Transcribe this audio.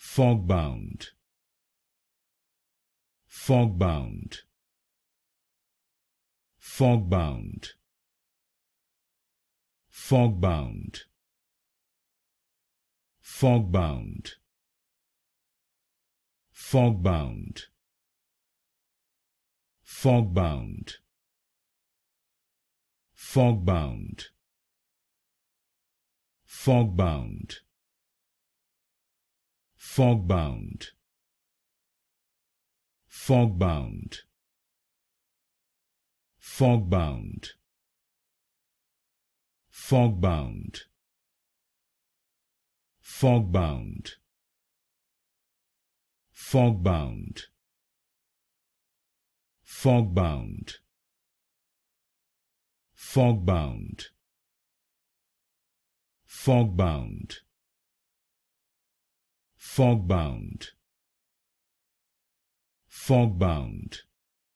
Fogbound, fogbound, fogbound, fogbound, fogbound, fogbound, fogbound, fogbound, fogbound, fogbound, fogbound, fogbound, fogbound, fogbound, fogbound, fogbound, fogbound, fogbound, fogbound, fogbound,